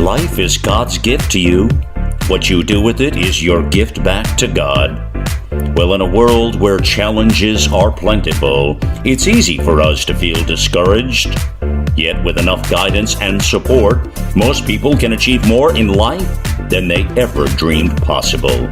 life is God's gift to you. What you do with it is your gift back to God. Well, in a world where challenges are plentiful, it's easy for us to feel discouraged. Yet with enough guidance and support, most people can achieve more in life than they ever dreamed possible.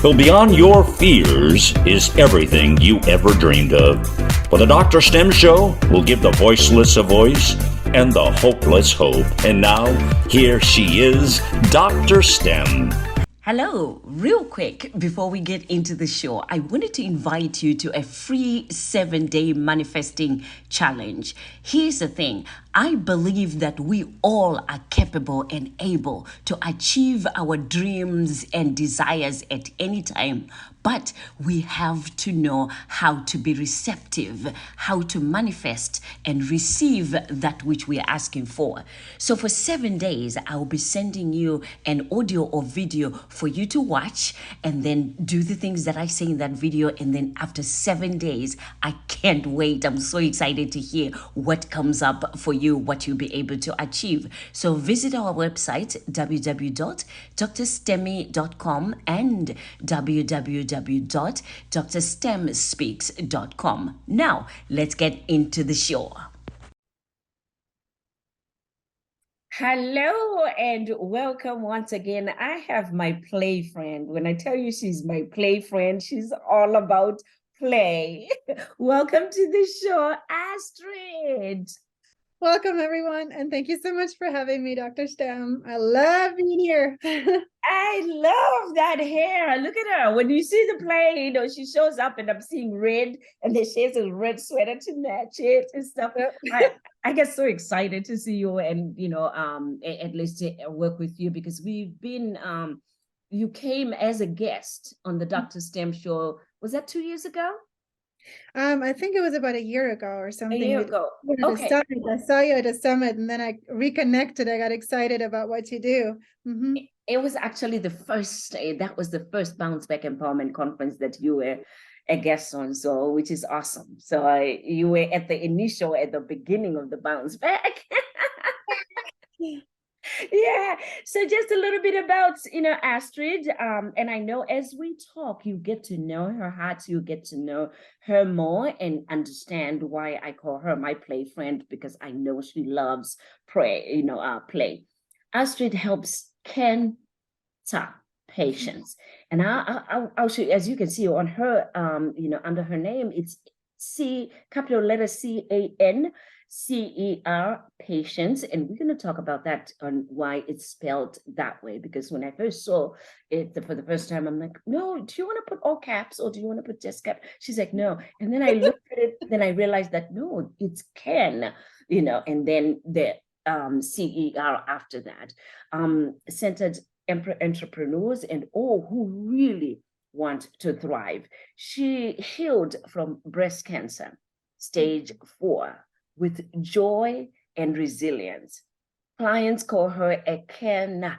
Well, beyond your fears is everything you ever dreamed of. For the DrStem Show, we'll give the voiceless a voice and the hopeless hope. And now, here she is, DrStem. Hello, real quick, before we get into the show, I wanted to invite you to a free 7-day manifesting challenge. Here's the thing. I believe that we all are capable and able to achieve our dreams and desires at any time, but we have to know how to be receptive, how to manifest and receive that which we are asking for. So for 7 days, I'll be sending you an audio or video for you to watch and then do the things that I say in that video. And then after 7 days, I can't wait. I'm so excited to hear what comes up for you, what you'll be able to achieve. So visit our website, www.drstemy.com and www.drstemspeaks.com. Now, let's get into the show. Hello and welcome once again. I have my play friend. When I tell you she's my play friend, she's all about play. Welcome to the show, Astrid. Welcome, everyone, and thank you so much for having me, Dr. Stem. I love being here. I love that hair. Look at her. When you see the play, she shows up and I'm seeing red, and then she has a red sweater to match it and stuff. Yep. I get so excited to see you and, at least to work with you because we've been, you came as a guest on the DrStem show. Was that 2 years ago? I think it was about a year ago or something. A year ago. Okay. I saw you at a summit and then I reconnected. I got excited about what you do. Mm-hmm. It was actually that was the first Bounce Back Empowerment Conference that you were a guest on, so which is awesome. So you were at the beginning of the Bounce Back. Yeah, so just a little bit about Astrid, and I know as we talk you get to know her heart, you get to know her more and understand why I call her my play friend, because I know she loves play. Astrid helps cancer patients, and I'll show you, as you can see on her under her name, it's capital letter CANCER patients, and we're going to talk about that on why it's spelled that way, because when I first saw it for the first time, I'm like, no, do you want to put all caps or do you want to put just cap? She's like, no. And then I looked at it, then I realized that no, it's can, and then the CER after that. Centered entrepreneurs and all who really want to thrive. She healed from breast cancer, stage 4, with joy and resilience. Clients call her a cancer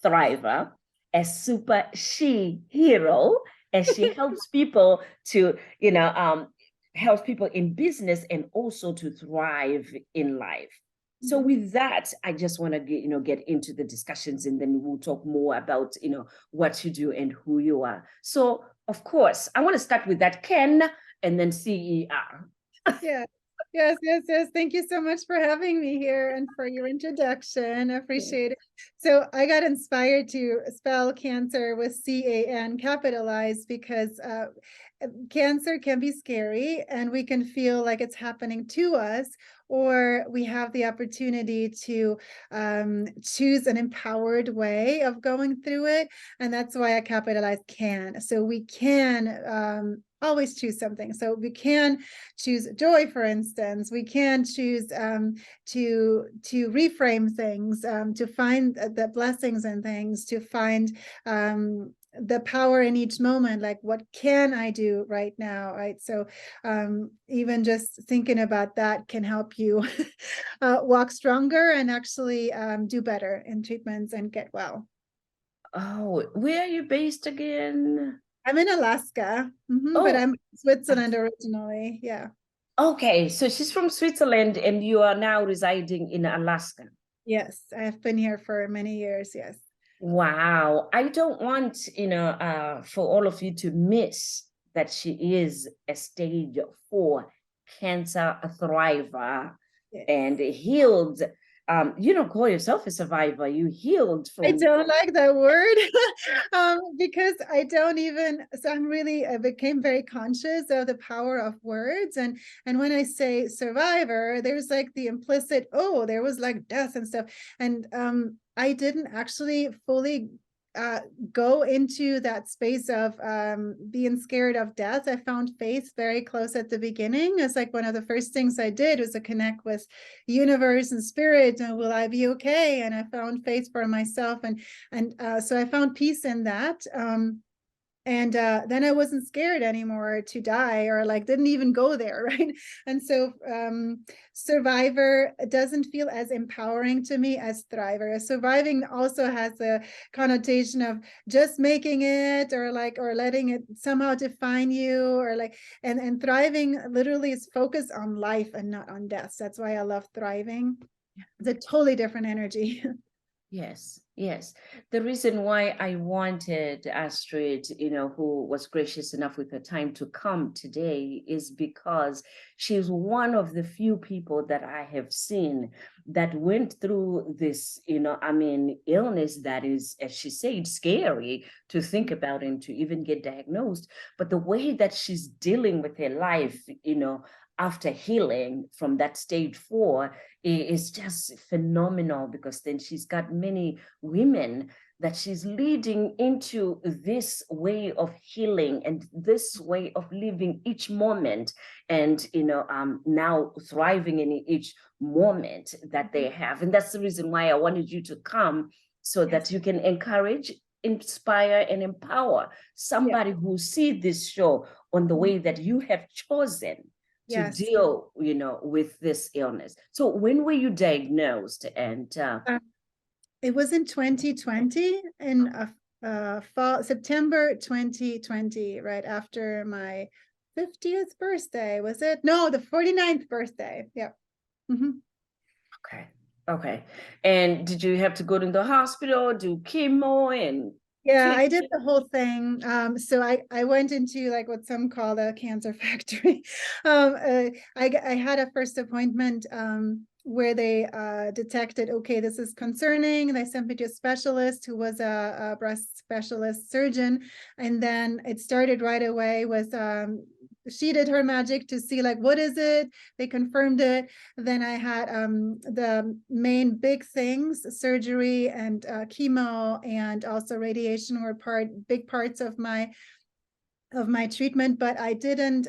thriver, a super she hero, as she helps people to, helps people in business and also to thrive in life. So with that, I just want to get into the discussions, and then we'll talk more about, what you do and who you are. So, of course, I want to start with that Ken and then CER. Yeah. Yes. Thank you so much for having me here and for your introduction. I appreciate it. So I got inspired to spell cancer with CAN capitalized because cancer can be scary and we can feel like it's happening to us, or we have the opportunity to choose an empowered way of going through it. And that's why I capitalized can. So we can always choose something. So we can choose joy, for instance. We can choose to reframe things, to find the blessings in things, to find the power in each moment, like what can I do right now, right? So even just thinking about that can help you walk stronger and actually do better in treatments and get well. Oh, where are you based again? I'm in Alaska, but I'm Switzerland originally. Yeah. Okay, so she's from Switzerland and you are now residing in Alaska. Yes, I have been here for many years. Yes. Wow. I don't want, for all of you to miss that she is a stage 4 cancer thriver Yes. and healed. You don't call yourself a survivor. You healed I from. don't like that word because I don't even, so I became very conscious of the power of words. And when I say survivor, there's like the implicit, oh, there was like death and stuff. And I didn't actually fully go into that space of being scared of death. I found faith very close at the beginning. It's like one of the first things I did was to connect with universe and spirit, and will I be okay? And I found faith for myself, and so I found peace in that. And then I wasn't scared anymore to die, or like didn't even go there, right? And so survivor doesn't feel as empowering to me as thriver. Surviving also has a connotation of just making it, or letting it somehow define you, or like, and thriving literally is focused on life and not on death. That's why I love thriving. It's a totally different energy. Yes, yes. The reason why I wanted Astrid, who was gracious enough with her time to come today, is because she's one of the few people that I have seen that went through this, illness that is, as she said, scary to think about and to even get diagnosed. But the way that she's dealing with her life, after healing from that stage 4 is just phenomenal, because then she's got many women that she's leading into this way of healing and this way of living each moment, and now thriving in each moment that they have. And that's the reason why I wanted you to come, so that you can encourage, inspire, and empower somebody who see this show on the way that you have chosen to deal, with this illness. So when were you diagnosed? And it was in 2020, in fall, September 2020, right after my 50th birthday. Was it? No, the 49th birthday. Yeah. Okay. And did you have to go to the hospital, do chemo, and yeah, I did the whole thing. So I went into like what some call the cancer factory. I had a first appointment where they detected, okay, this is concerning. They sent me to a specialist who was a breast specialist surgeon. And then it started right away with she did her magic to see like, what is it? They confirmed it. Then I had the main big things, surgery and chemo, and also radiation were big parts of my treatment. But I didn't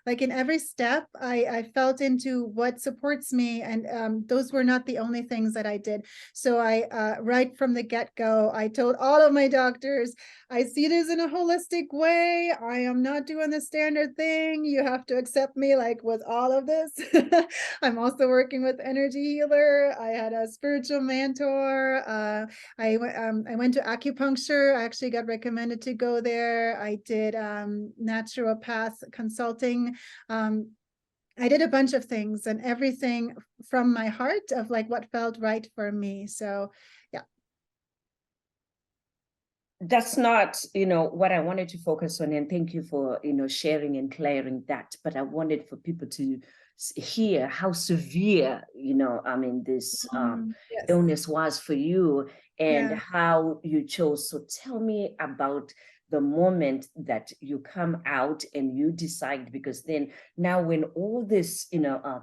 like in every step I felt into what supports me, and those were not the only things that I did. So I right from the get-go I told all of my doctors, I see this in a holistic way. I am not doing the standard thing. You have to accept me like with all of this. I'm also working with energy healer. I had a spiritual mentor. I went to acupuncture. I actually got recommended to go there. I did naturopath consulting. I did a bunch of things, and everything from my heart of like what felt right for me. So yeah. That's not, what I wanted to focus on. And thank you for, sharing and clearing that. But I wanted for people to hear how severe, this Yes. illness was for you, and Yeah. how you chose. So tell me about the moment that you come out and you decide, because then now when all this,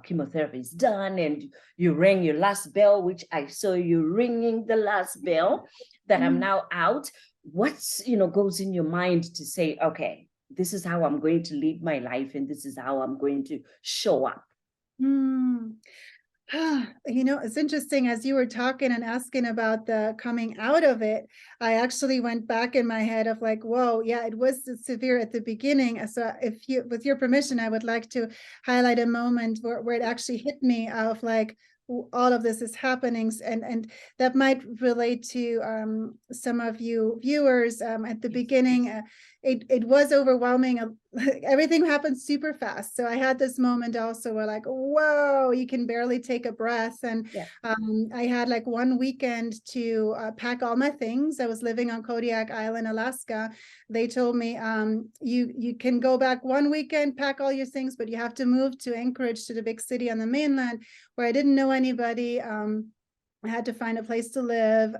chemotherapy is done and you rang your last bell, which I saw you ringing the last bell, that I'm now out, what's, goes in your mind to say, okay, this is how I'm going to live my life, and this is how I'm going to show up? It's interesting, as you were talking and asking about the coming out of it, I actually went back in my head of like, whoa, yeah, it was severe at the beginning. So if you, with your permission, I would like to highlight a moment where it actually hit me of like, all of this is happening, and that might relate to some of you viewers. At the beginning, it was overwhelming everything happened super fast. So I had this moment also where like, whoa, you can barely take a breath. And Yeah. I had like one weekend to pack all my things. I was living on Kodiak Island, Alaska. They told me, you can go back one weekend, pack all your things, but you have to move to Anchorage, to the big city on the mainland, where I didn't know anybody. I had to find a place to live.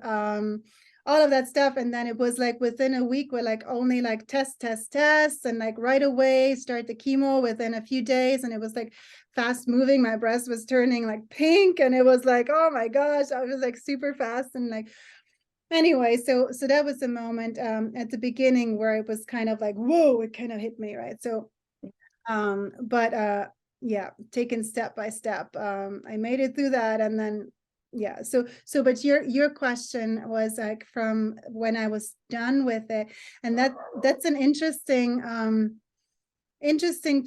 All of that stuff. And then it was like within a week, we're like only like test, and like right away start the chemo within a few days. And it was like fast moving. My breast was turning like pink, and it was like, oh my gosh, I was like super fast. And like, anyway, so that was the moment at the beginning where it was kind of like, whoa, it kind of hit me, right? So yeah, taken step by step. I made it through that, and then yeah, so but your question was like from when I was done with it, and that's an interesting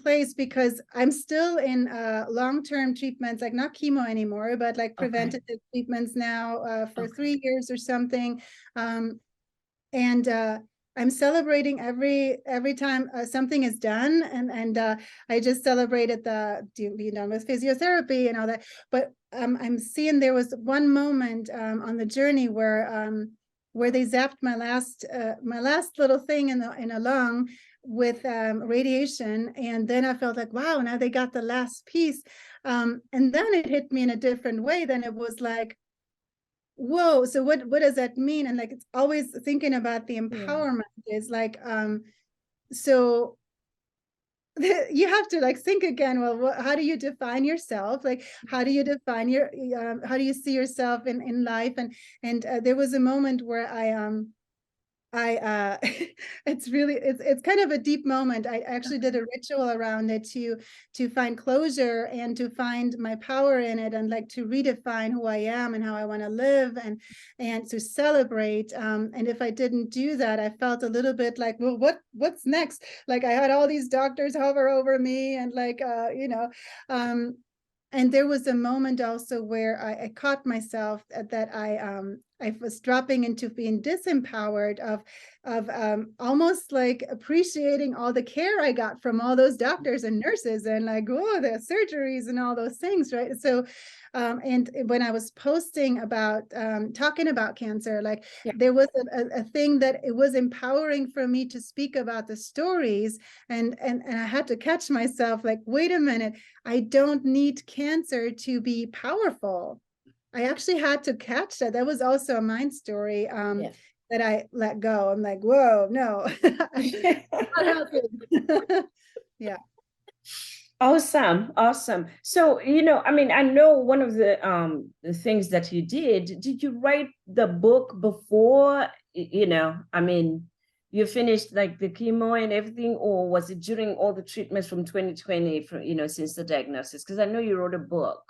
place, because I'm still in long-term treatments, like not chemo anymore, but like preventative treatments now for 3 years or something. And I'm celebrating every time something is done, and I just celebrated being done with physiotherapy and all that. But I'm seeing there was one moment on the journey where they zapped my last little thing in a lung with radiation, and then I felt like, wow, now they got the last piece, and then it hit me in a different way. Then it was like, whoa, so what does that mean? And like, it's always thinking about the empowerment is like, so you have to like think again, well, how do you define yourself? Like, how do you define how do you see yourself in life? And there was a moment where it's kind of a deep moment. I actually did a ritual around it to find closure and to find my power in it, and like to redefine who I am and how I want to live, and to celebrate. And if I didn't do that, I felt a little bit like, well, what's next? Like, I had all these doctors hover over me, and like and there was a moment also where I caught myself that I was dropping into being disempowered of almost like appreciating all the care I got from all those doctors and nurses, and like, oh, the surgeries and all those things, right? So and when I was posting about talking about cancer, like there was a thing that it was empowering for me to speak about the stories, and I had to catch myself like, wait a minute, I don't need cancer to be powerful. I actually had to catch that. That was also a mind story that I let go. I'm like, whoa, no. Yeah. Awesome. So, I mean, I know one of the things that you did you write the book before, I mean, you finished like the chemo and everything, or was it during all the treatments from 2020, since the diagnosis? Because I know you wrote a book.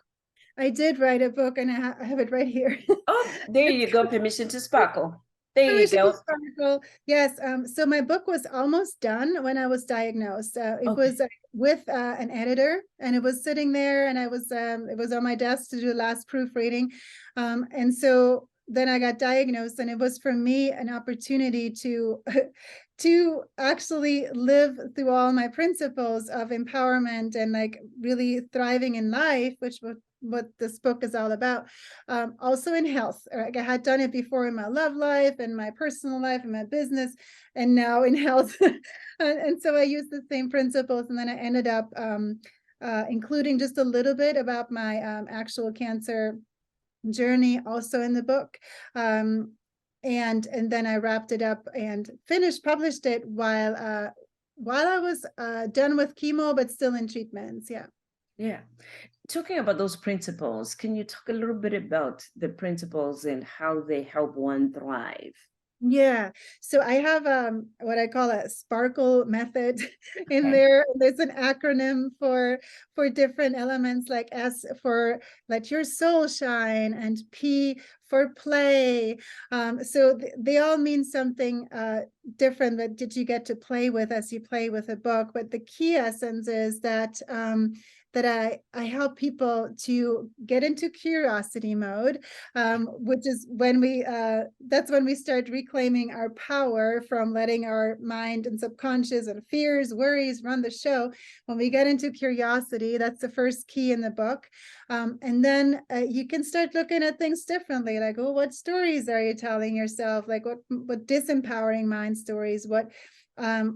I did write a book, and I have it right here. Oh, there you go. Permission to Sparkle. There you go. Sparkle. Yes. So my book was almost done when I was diagnosed. It was with an editor, and it was sitting there, and it was on my desk to do the last proofreading. And so then I got diagnosed, and it was for me an opportunity to to actually live through all my principles of empowerment and like really thriving in life, which was what this book is all about. Also in health. Like, I had done it before in my love life and my personal life and my business, and now in health. And so I used the same principles, and then I ended up including just a little bit about my actual cancer journey also in the book. And then I wrapped it up and published it while I was done with chemo, but still in treatments. Yeah. Talking about those principles, can you talk a little bit about the principles and how they help one thrive? Yeah. So I have what I call a Sparkle method in there. There's an acronym for different elements, like S for let your soul shine, and P for play. So they all mean something different that you get to play with as you play with a book. But the key essence is that that I help people to get into curiosity mode, which is when that's when we start reclaiming our power from letting our mind and subconscious and fears, worries run the show. When we get into curiosity, that's the first key in the book. And then you can start looking at things differently, like, oh, what stories are you telling yourself? Like what disempowering mind stories, what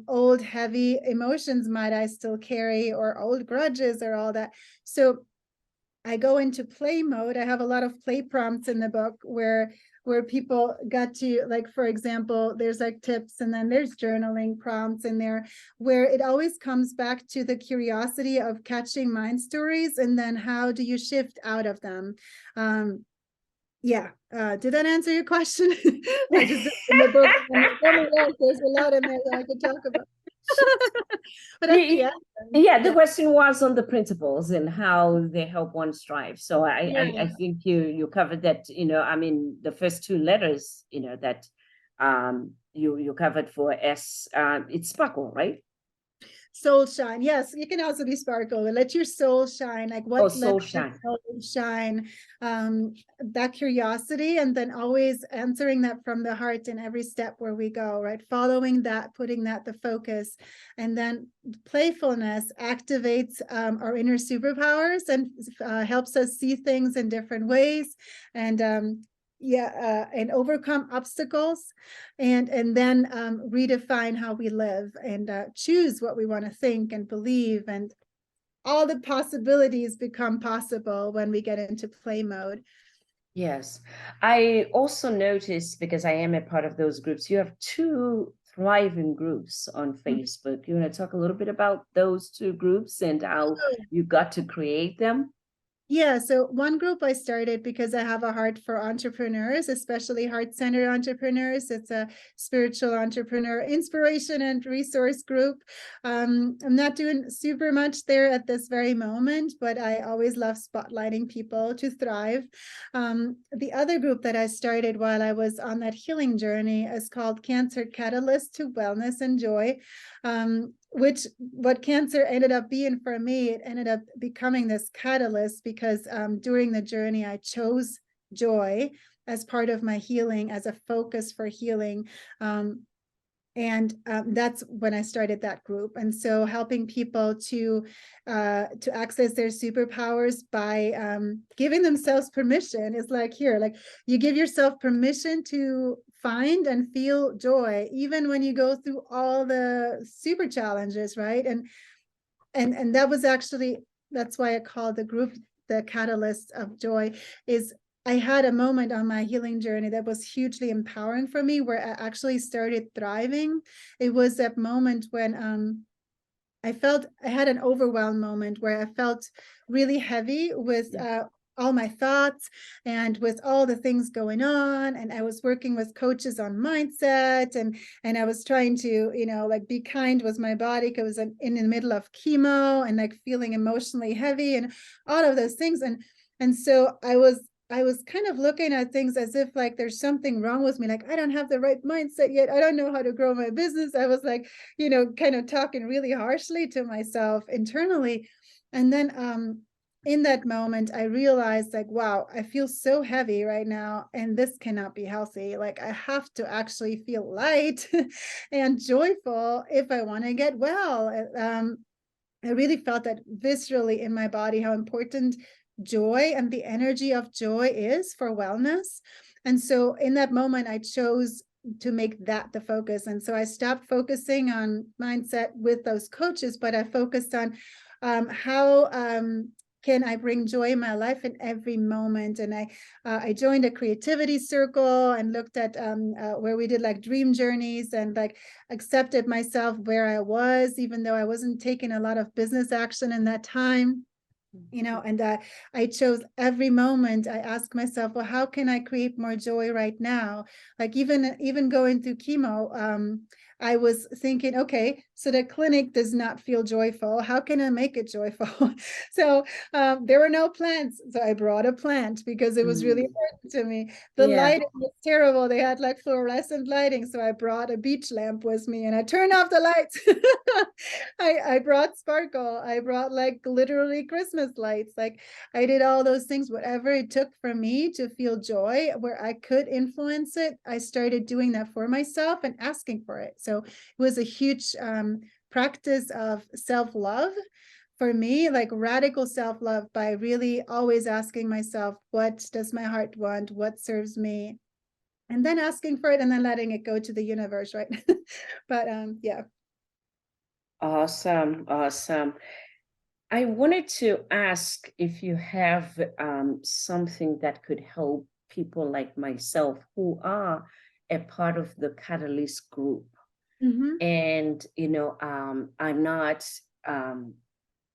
old heavy emotions might I still carry, or old grudges, or all that. So I go into play mode. I have a lot of play prompts in the book where people got to, like, for example, there's like tips, and then there's journaling prompts in there, where it always comes back to the curiosity of catching mind stories, and then how do you shift out of them. Yeah, did that answer your question? I just in the book, there's a lot in there that I could talk about. But yeah, the question was on the principles and how they help one strive. So I think you covered that. I mean, the first two letters, that you covered for S. It's sparkle, right? Soul shine. Yes, you can also be sparkle. Let your soul shine. Like what soul lets your soul shine. That curiosity, and then always answering that from the heart in every step where we go, right? Following that, putting that the focus. And then playfulness activates our inner superpowers and helps us see things in different ways. And and overcome obstacles, and then redefine how we live, and choose what we want to think and believe, and all the possibilities become possible when we get into play mode. Yes, I also noticed, because I am a part of those groups, you have 2 thriving groups on Facebook. You want to talk a little bit about those 2 groups and how you got to create them? Yeah, so one group I started because I have a heart for entrepreneurs, especially heart-centered entrepreneurs. It's a spiritual entrepreneur inspiration and resource group. I'm not doing super much there at this very moment, but I always love spotlighting people to thrive. The other group that I started while I was on that healing journey is called Cancer Catalyst to Wellness and Joy. Which what cancer ended up being for me, it ended up becoming this catalyst because during the journey, I chose joy as part of my healing, as a focus for healing. And that's when I started that group. And so helping people to access their superpowers by giving themselves permission is like, here, like you give yourself permission to find and feel joy, even when you go through all the super challenges, right? And that was actually, that's why I call the group the Catalyst of Joy. Is I had a moment on my healing journey that was hugely empowering for me, where I actually started thriving. It was that moment when I had an overwhelmed moment where I felt really heavy with all my thoughts and with all the things going on. And I was working with coaches on mindset, and I was trying to, like, be kind with my body because I was in the middle of chemo and like feeling emotionally heavy and all of those things. And so I was kind of looking at things as if like there's something wrong with me. Like, I don't have the right mindset yet. I don't know how to grow my business. I was like, kind of talking really harshly to myself internally. And then in that moment, I realized, like, wow, I feel so heavy right now, and this cannot be healthy. Like, I have to actually feel light and joyful if I want to get well. I really felt that viscerally in my body, how important joy and the energy of joy is for wellness. And so in that moment, I chose to make that the focus. And so I stopped focusing on mindset with those coaches, but I focused on how can I bring joy in my life in every moment. And I joined a creativity circle and looked at where we did like dream journeys, and like accepted myself where I was, even though I wasn't taking a lot of business action in that time. And I chose every moment. I asked myself, well, how can I create more joy right now? Like even going through chemo, I was thinking, okay, so the clinic does not feel joyful. How can I make it joyful? So there were no plants. So I brought a plant because it was really important to me. The Yeah. lighting was terrible. They had like fluorescent lighting. So I brought a beach lamp with me and I turned off the lights. I brought sparkle. I brought like literally Christmas lights. Like I did all those things, whatever it took for me to feel joy where I could influence it. I started doing that for myself and asking for it. So it was a huge practice of self-love for me, like radical self-love, by really always asking myself, what does my heart want? What serves me? And then asking for it and then letting it go to the universe, right? But yeah. Awesome. Awesome. I wanted to ask if you have something that could help people like myself who are a part of the Catalyst group. Mhm. And, I'm not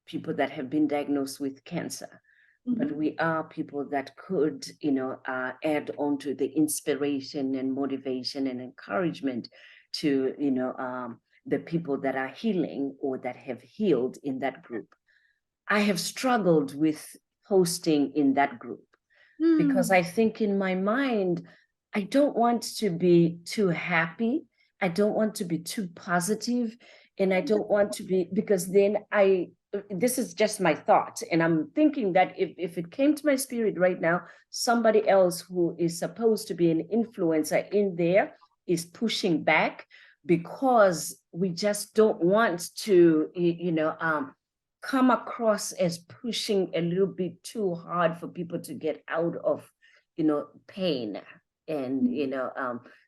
people that have been diagnosed with cancer, but Mhm. we are people that could, add on to the inspiration and motivation and encouragement to, the people that are healing or that have healed in that group. I have struggled with posting in that group because Mm. I think in my mind, I don't want to be too happy. I don't want to be too positive, and I don't want to be, because then this is just my thought. And I'm thinking that if it came to my spirit right now, somebody else who is supposed to be an influencer in there is pushing back because we just don't want to, come across as pushing a little bit too hard for people to get out of, pain and,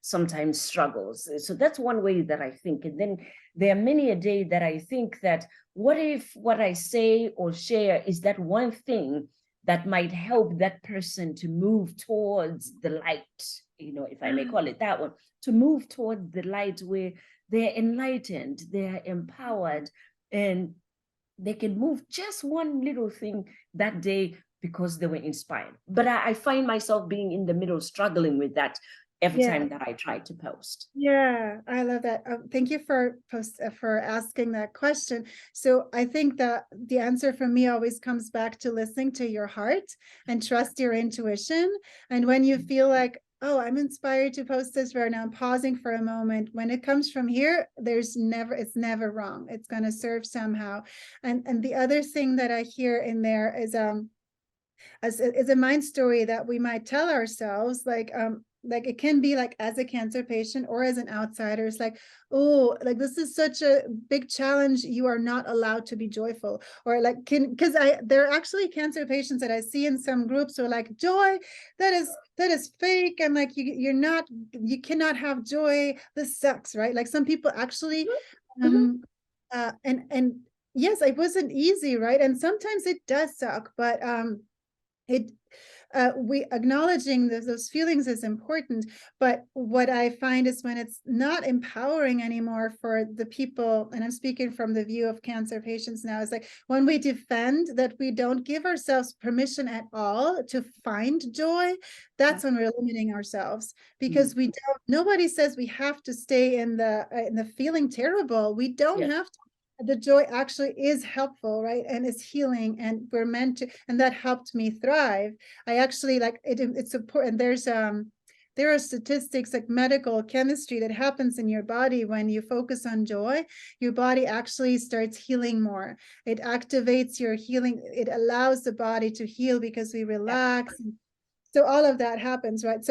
sometimes struggles. So that's one way that I think. And then there are many a day that I think that what if what I say or share is that one thing that might help that person to move towards the light, if I may call it that one, to move toward the light where they're enlightened, they're empowered, and they can move just one little thing that day because they were inspired. But I find myself being in the middle, struggling with that every Yeah. time that I try to post. Yeah, I love that. Thank you for asking that question. So I think that the answer for me always comes back to listening to your heart and trust your intuition. And when you feel like, oh, I'm inspired to post this right now, I'm pausing for a moment. When it comes from here, it's never wrong. It's going to serve somehow. And the other thing that I hear in there is is a mind story that we might tell ourselves, like it can be like as a cancer patient or as an outsider. It's like, oh, like this is such a big challenge. You are not allowed to be joyful. Or like, because there are actually cancer patients that I see in some groups who are like, joy, that is fake. And like, you cannot have joy. This sucks, right? Like some people actually, and yes, it wasn't easy, right? And sometimes it does suck, but it we acknowledging those feelings is important. But what I find is when it's not empowering anymore for the people, and I'm speaking from the view of cancer patients now, is like when we defend that, we don't give ourselves permission at all to find joy, that's when we're limiting ourselves, because we don't, nobody says we have to stay in the feeling terrible. We don't have to. The joy actually is helpful, right? And it's healing, and we're meant to, and that helped me thrive. I actually like it, it's important. There are statistics like medical chemistry that happens in your body when you focus on joy. Your body actually starts healing more. It activates your healing. It allows the body to heal because we relax. So all of that happens, right?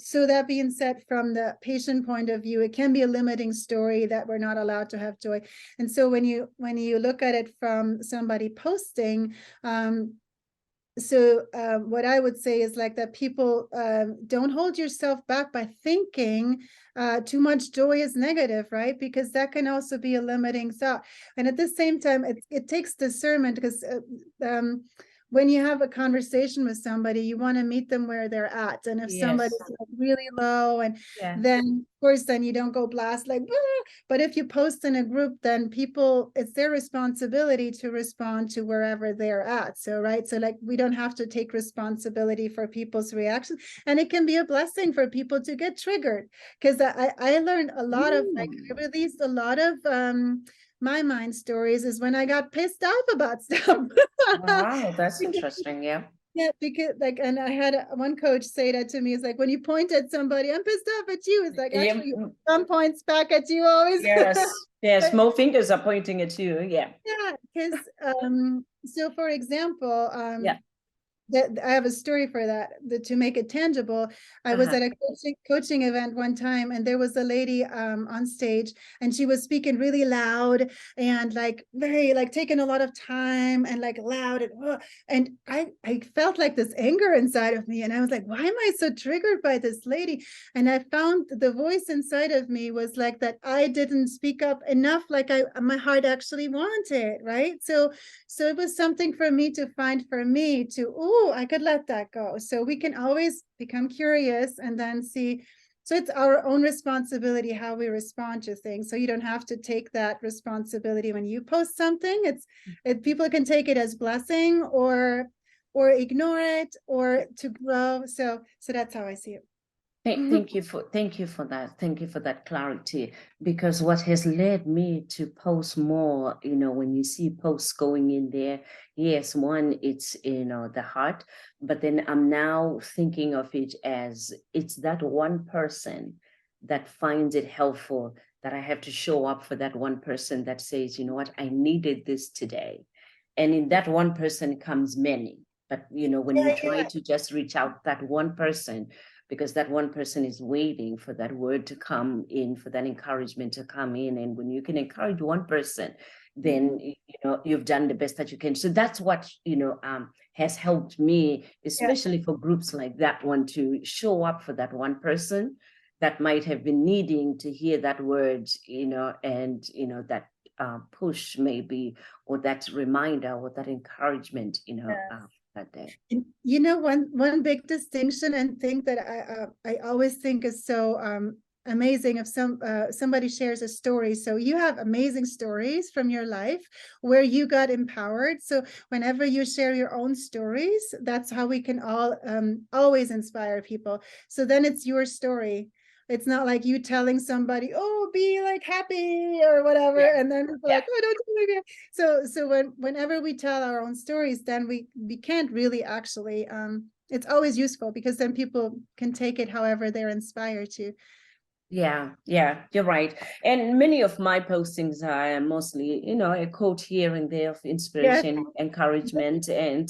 So that being said, from the patient point of view, it can be a limiting story that we're not allowed to have joy. And so when you look at it from somebody posting, what I would say is like that people don't hold yourself back by thinking too much joy is negative, right? Because that can also be a limiting thought. And at the same time, it takes discernment, because when you have a conversation with somebody, you want to meet them where they're at. And if somebody's like really low, and then of course, then you don't go blast like, "Ah," but if you post in a group, then people, it's their responsibility to respond to wherever they're at. So, right. So like, we don't have to take responsibility for people's reactions. And it can be a blessing for people to get triggered. Because I learned a lot of, like, I released a lot of my mind stories is when I got pissed off about stuff. Wow, that's interesting. Yeah. Yeah, because like, and I had one coach say that to me. It's like, when you point at somebody, I'm pissed off at you. It's like, actually, some points back at you always. Yes, yes, more fingers are pointing at you. Yeah. Yeah, because so for example, Yeah. that I have a story for that, to make it tangible. I was at a coaching event one time, and there was a lady on stage, and she was speaking really loud and like very like taking a lot of time and like loud, and I felt like this anger inside of me, and I was like, why am I so triggered by this lady? And I found the voice inside of me was like that I didn't speak up enough, like my heart actually wanted, right? So it was something for me to find for me to, I could let that go. So we can always become curious and then see. So it's our own responsibility how we respond to things. So you don't have to take that responsibility when you post something. People can take it as blessing or ignore it or to grow. So that's how I see it. Thank you for that. Thank you for that clarity, because what has led me to post more, when you see posts going in there, yes, one, it's, the heart, but then I'm now thinking of it as it's that one person that finds it helpful, that I have to show up for that one person that says, you know what, I needed this today. And in that one person comes many, but when you try to just reach out that one person, because that one person is waiting for that word to come in, for that encouragement to come in. And when you can encourage one person, then, you've done the best that you can. So that's what, has helped me, especially for groups like that one, to show up for that one person that might have been needing to hear that word, and, that push maybe, or that reminder, or that encouragement, that day. One big distinction and thing that I always think is so amazing, if somebody shares a story. So you have amazing stories from your life where you got empowered. So whenever you share your own stories, that's how we can all always inspire people. So then it's your story. It's not like you telling somebody, be like happy or whatever. And then people like, don't do it. So whenever we tell our own stories, then we can't really actually, it's always useful, because then people can take it however they're inspired to. Yeah, you're right. And many of my postings are mostly, a quote here and there of inspiration, encouragement. And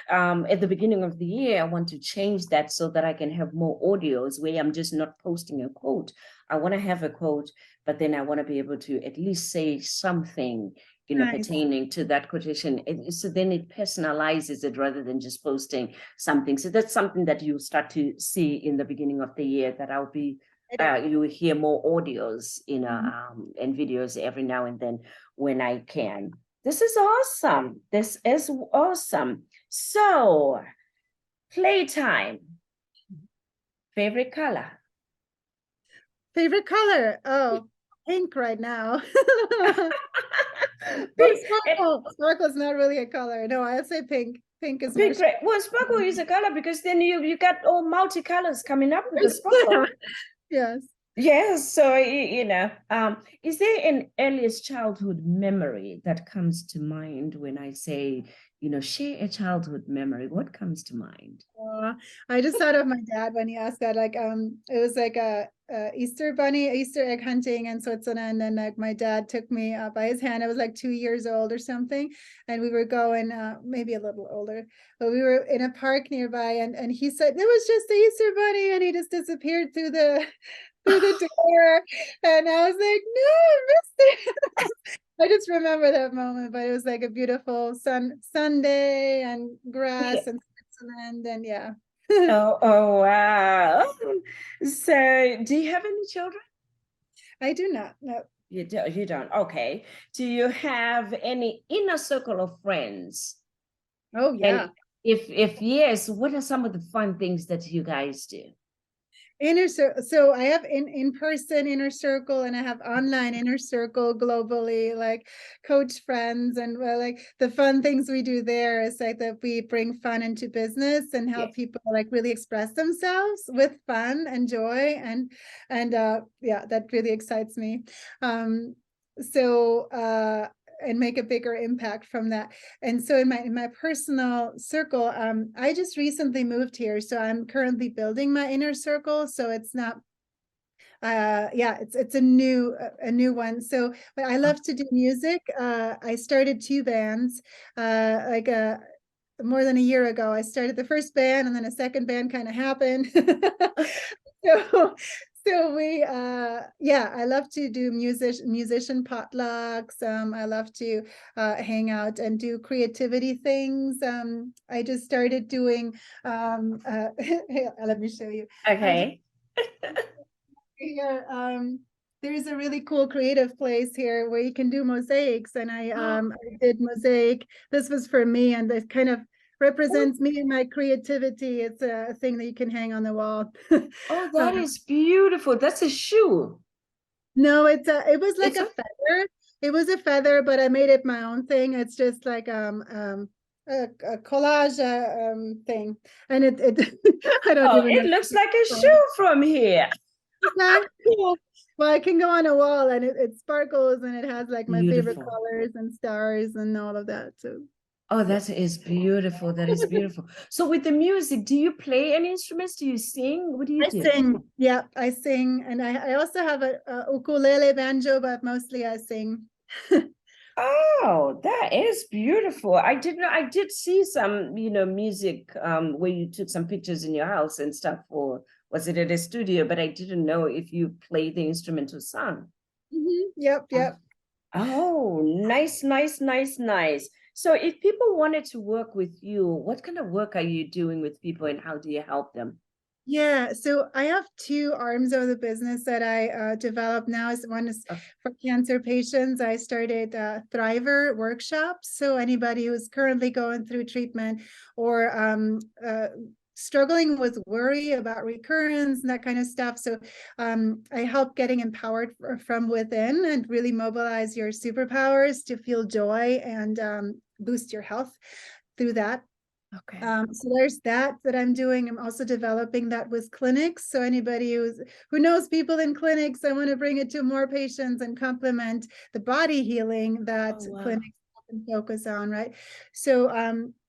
at the beginning of the year, I want to change that so that I can have more audios where I'm just not posting a quote. I want to have a quote, but then I want to be able to at least say something, pertaining to that quotation. So then it personalizes it rather than just posting something. So that's something that you'll start to see in the beginning of the year, that I'll be you will hear more audios, and videos every now and then when I can. This is awesome. So, playtime. Favorite color? Oh, pink right now. Sparkle's not really a color. No, I'd say pink. Pink is pink. Well, sparkle is a color, because then you got all multicolors coming up with the sparkle. Yes. So, is there an earliest childhood memory that comes to mind when I say, share a childhood memory? What comes to mind? I just thought of my dad when you asked that. Like, it was like a Easter egg hunting in Switzerland, and like my dad took me by his hand. I was like 2 years old or something, and we were going maybe a little older, but we were in a park nearby, and he said it was just the Easter bunny, and he just disappeared through the door, and I was like, no, I missed it. I just remember that moment, but it was like a beautiful Sunday and grass and Switzerland, and oh wow. So do you have any children? I do not. No. You don't. Okay. Do you have any inner circle of friends Oh, yeah. And if yes, what are some of the fun things that you guys do? So I have in-person inner circle, and I have online inner circle globally, like coach friends. And like the fun things we do there is like that we bring fun into business and help Yes. people like really express themselves with fun and joy. And yeah, that really excites me. Um, so and make a bigger impact from that. And so in my personal circle, I just recently moved here, so I'm currently building my inner circle. So it's not, yeah, it's a new one. So, but I love to do music. I started two bands, like more than a year ago. I started the first band, and then a second band kind of happened. So, so we, yeah, I love to do musician potlucks. I love to hang out and do creativity things. I just started doing, let me show you. Okay. Here, there's a really cool creative place here where you can do mosaics, and I did mosaic. This was for me, and it kind of represents me and my creativity. It's a thing that you can hang on the wall. Oh, that is beautiful. That's a shoe. No, it was like It's a a feather. It was a feather, but I made it my own thing. It's just like a collage thing, and it I don't oh, even it know. looks like a shoe from here. Yeah, cool. Well, I can go on a wall, and it sparkles, and it has like my favorite Beautiful. colors and stars and all of that. So Oh, yeah. that is beautiful. That is beautiful. So with the music, do you play any instruments? Do you sing? What do you I do? sing. Yeah, I sing, and I also have a ukulele banjo, but mostly I sing. Oh, that is beautiful. I did not, I did see some, music where you took some pictures in your house and stuff, or was it at a studio? But I didn't know if you play the instrument or sung. Yep, yep. Oh, nice, nice, nice, nice. So if people wanted to work with you, what kind of work are you doing with people and how do you help them? Yeah, so I have two arms of the business that I developed now. Is one is Oh, for cancer patients. I started Thriver workshops. So anybody who's currently going through treatment or struggling with worry about recurrence and that kind of stuff. So I help getting empowered from within and really mobilize your superpowers to feel joy and boost your health through that. okay. So there's that I'm doing. I'm also developing that with clinics. So anybody who knows people in clinics, I want to bring it to more patients and complement the body healing that Oh, wow. clinics can focus on, right? So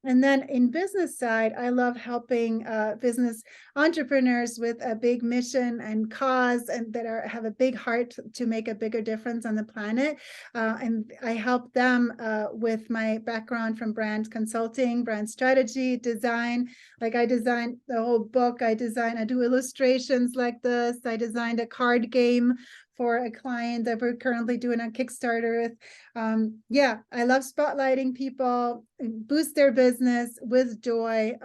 and then in business side, I love helping business entrepreneurs with a big mission and cause, and that have a big heart to make a bigger difference on the planet. And I help them with my background from brand consulting, brand strategy, design. Like I designed the whole book. I do illustrations like this. I designed a card game for a client that we're currently doing a Kickstarter with. Yeah, I love spotlighting people, boost their business with joy.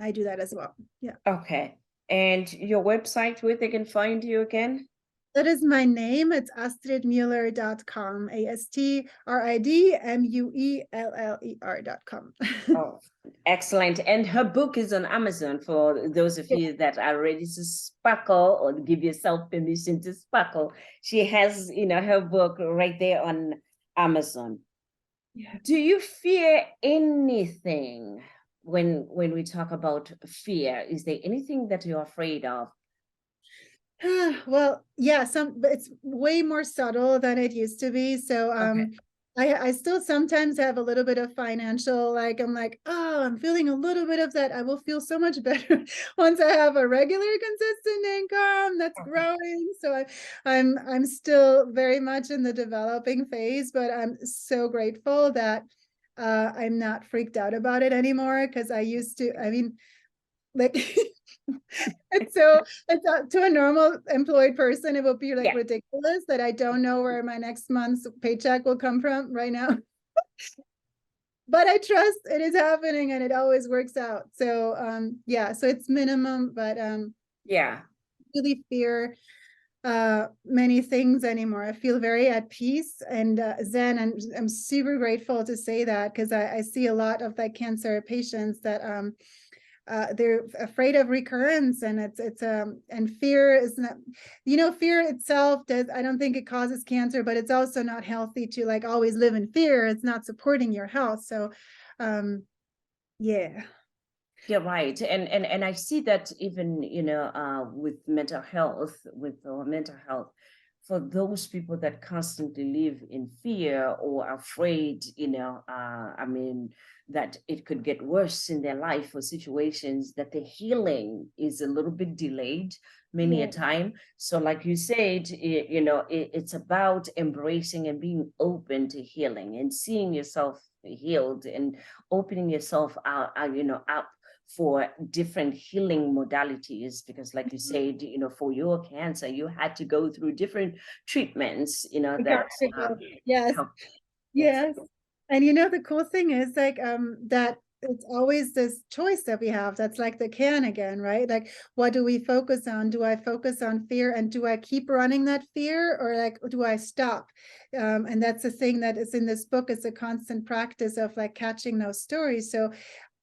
I do that as well. Yeah. Okay. And your website where they can find you again? That is my name. It's astridmueller.com. AstridMueller.com. Oh, excellent. And her book is on Amazon for those of you that are ready to sparkle or give yourself permission to sparkle. She has, her book right there on Amazon. Yeah. Do you fear anything when we talk about fear? Is there anything that you're afraid of? Well, yeah, but it's way more subtle than it used to be. So Okay. I still sometimes have a little bit of financial, like I'm like, oh, I'm feeling a little bit of that. I will feel so much better once I have a regular consistent income that's Okay. growing. So I'm still very much in the developing phase, but I'm so grateful that I'm not freaked out about it anymore, because I used to, I mean, like it's to a normal employed person, it would be like Yeah. ridiculous that I don't know where my next month's paycheck will come from right now. But I trust it is happening, and it always works out. So yeah, so it's minimum, but Yeah. really fear. many things anymore. I feel very at peace and zen, and I'm super grateful to say that, because I see a lot of like cancer patients that they're afraid of recurrence, and it's and fear is not, fear itself does, I don't think it causes cancer, but it's also not healthy to like always live in fear. It's not supporting your health. So yeah. You're right. And I see that even, with mental health, with our mental health, for those people that constantly live in fear or afraid, I mean, that it could get worse in their life, or situations that the healing is a little bit delayed many a time. So like you said, it's about embracing and being open to healing and seeing yourself healed and opening yourself out, up for different healing modalities, because like you said, for your cancer, you had to go through different treatments, that Yes. help. Yes. And the cool thing is like that it's always this choice that we have. That's like the can again, right? Like, what do we focus on? Do I focus on fear, and do I keep running that fear, or like do I stop? And that's the thing that is in this book. It's a constant practice of like catching those stories. So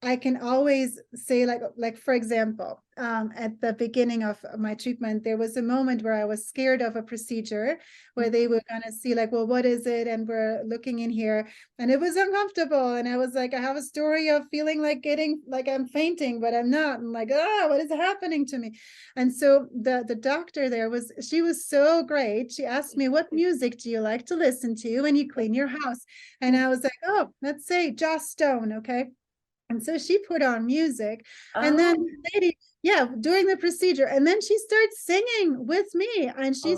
I can always say, like for example, at the beginning of my treatment, there was a moment where I was scared of a procedure where they were going to see like, well, what is it? And we're looking in here, and it was uncomfortable. And I was like, I have a story of feeling like getting like I'm fainting, but I'm not. I'm like, what is happening to me? And so the doctor there she was so great. She asked me, what music do you like to listen to when you clean your house? And I was like, oh, let's say Joss Stone. Okay. And so she put on music, and then the lady, during the procedure, and then she starts singing with me, and she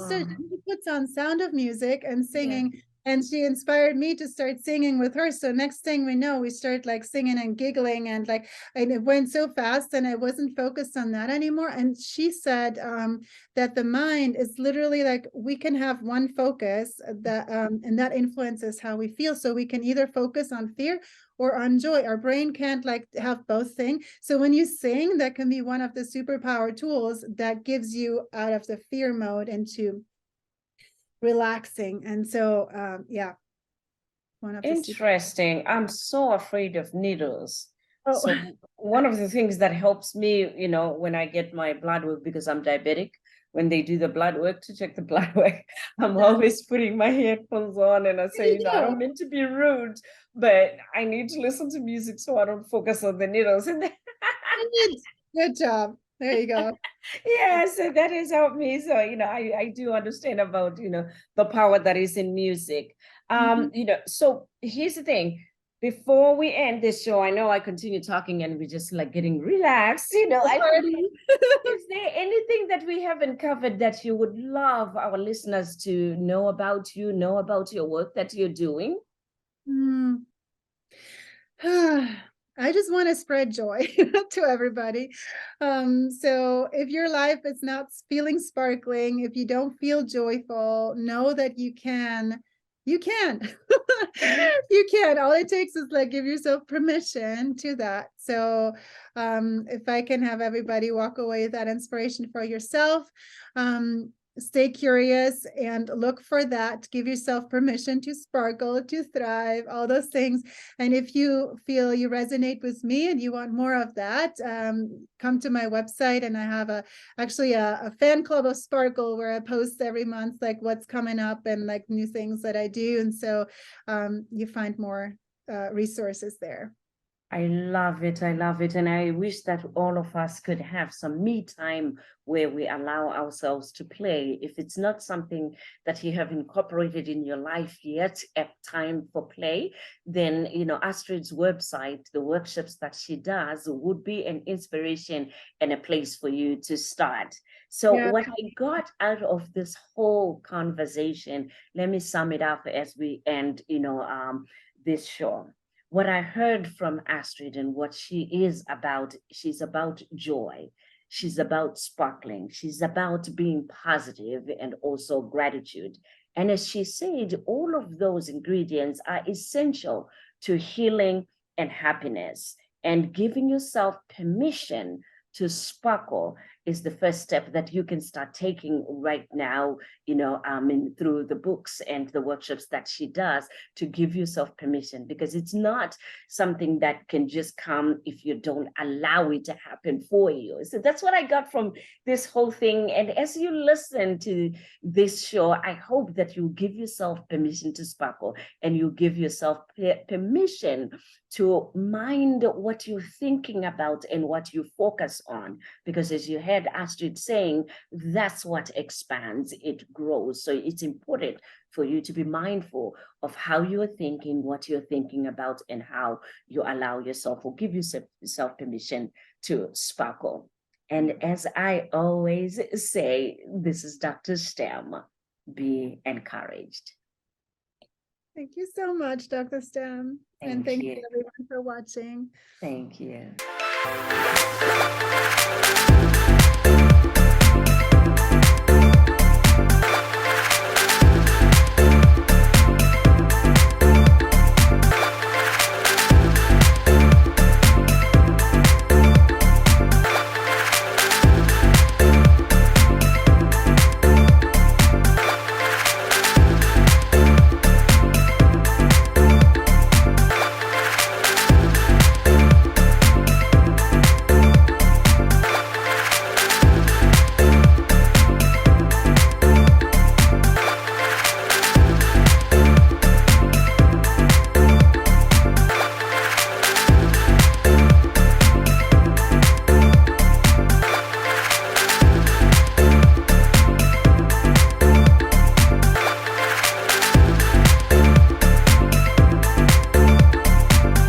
puts on Sound of Music and singing, and she inspired me to start singing with her. So next thing we know, we start like singing and giggling, and it went so fast, and I wasn't focused on that anymore. And she said that the mind is literally like, we can have one focus that and that influences how we feel. So we can either focus on fear or on joy. Our brain can't like have both things. So when you sing, that can be one of the superpower tools that gives you out of the fear mode into relaxing. And so one of Interesting. I'm so afraid of needles. Oh. So one of the things that helps me, when I get my blood work, because I'm diabetic, when they do the blood work to check the blood work, I'm always putting my headphones on, and I say, I don't mean to be rude, but I need to listen to music so I don't focus on the needles. Good job. There you go. Yeah, so that has helped me. So, I do understand about, the power that is in music. So here's the thing. Before we end this show, I know I continue talking and we're just like getting relaxed, is there anything that we haven't covered that you would love our listeners to know about you, know about your work that you're doing? I just want to spread joy to everybody. So if your life is not feeling sparkling, if you don't feel joyful, know that you can. You can. You can. All it takes is like give yourself permission to that. So if I can have everybody walk away with that inspiration for yourself, stay curious and look for that. Give yourself permission to sparkle, to thrive, all those things. And if you feel you resonate with me and you want more of that, come to my website, and I have actually a fan club of Sparkle where I post every month like what's coming up and like new things that I do. And so you find more resources there. I love it. I love it. And I wish that all of us could have some me time where we allow ourselves to play. If it's not something that you have incorporated in your life yet at time for play, then, Astrid's website, the workshops that she does would be an inspiration and a place for you to start. So what I got out of this whole conversation, let me sum it up as we end, this show. What I heard from Astrid and what she is about, she's about joy. She's about sparkling. She's about being positive and also gratitude. And as she said, all of those ingredients are essential to healing and happiness. And giving yourself permission to sparkle is the first step that you can start taking right now, through the books and the workshops that she does, to give yourself permission, because it's not something that can just come if you don't allow it to happen for you. So that's what I got from this whole thing. And as you listen to this show, I hope that you give yourself permission to sparkle, and you give yourself permission to mind what you're thinking about and what you focus on, because as you heard Astrid saying, that's what expands, it grows. So it's important for you to be mindful of how you're thinking, what you're thinking about, and how you allow yourself or give yourself permission to sparkle. And as I always say, this is DrStem. Be encouraged. Thank you so much, Dr. Stem. And thank you everyone for watching. Thank you.